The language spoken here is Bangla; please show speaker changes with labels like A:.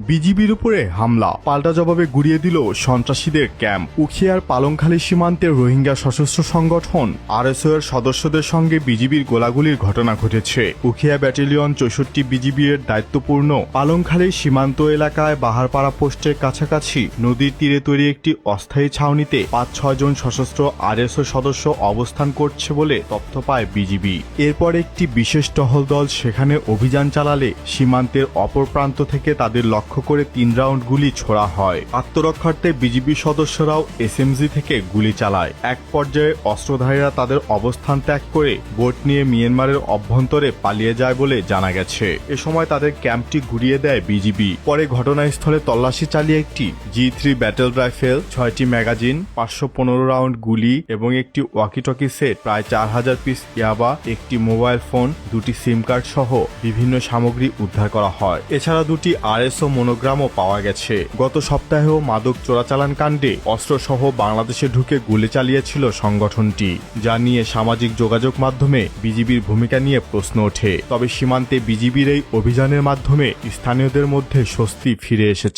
A: বিজিবির উপরে হামলা, পাল্টা জবাবে গুড়িয়ে দিল সন্ত্রাসীদের ক্যাম্প। উখিয়ার পালংখালী সীমান্তে রোহিঙ্গা সশস্ত্র সংগঠন আরএসও এর সদস্যদের সঙ্গে বিজিবির গোলাগুলির ঘটনা ঘটেছে। উখিয়া ব্যাটালিয়ন ৬৪ বিজিবি এর দায়িত্বপূর্ণ পালংখালী সীমান্ত এলাকায় বাহারপাড়া পোস্টের কাছাকাছি নদীর তীরে তৈরি একটি অস্থায়ী ছাউনিতে ৫-৬ জন সশস্ত্র আরএসও সদস্য অবস্থান করছে বলে তথ্য পায় বিজিবি। এরপর একটি বিশেষ টহল দল সেখানে অভিযান চালালে সীমান্তের অপর প্রান্ত থেকে তাদের লক্ষ্য করে ৩ রাউন্ড গুলি ছোড়া হয়। আত্মরক্ষার্থে বিজিবি সদস্যরাও এসএমজি থেকে গুলি চালায়। এক পর্যায়ে অস্ত্রধারীরা তাদের অবস্থান ত্যাগ করে বোট নিয়ে মিয়ানমারের অভ্যন্তরে পালিয়ে যায় বলে জানা গেছে। এ সময় তাদের ক্যাম্পটি ঘুরিয়ে দেয় বিজিবি। পরে ঘটনাস্থলে তল্লাশি চালিয়ে একটি G3 ব্যাটল রাইফেল, ৬টি ম্যাগাজিন, ৫১৫ রাউন্ড গুলি এবং একটি ওয়াকিটকি সেট, প্রায় ৪,০০০ পিস ইয়াবা, একটি মোবাইল ফোন, ২টি সিম কার্ড সহ বিভিন্ন সামগ্রী উদ্ধার করা হয়। এছাড়া ২টি আরএসও মনোগ্রামও পাওয়া গেছে। গত সপ্তাহেও মাদক চোরাচালান কাণ্ডে অস্ত্রসহ বাংলাদেশে ঢুকে গুলি চালিয়েছিল সংগঠনটি, যা নিয়ে সামাজিক যোগাযোগ মাধ্যমে বিজিবির ভূমিকা নিয়ে প্রশ্ন ওঠে। তবে সীমান্তে বিজিবির এই অভিযানের মাধ্যমে স্থানীয়দের মধ্যে স্বস্তি ফিরে এসেছে।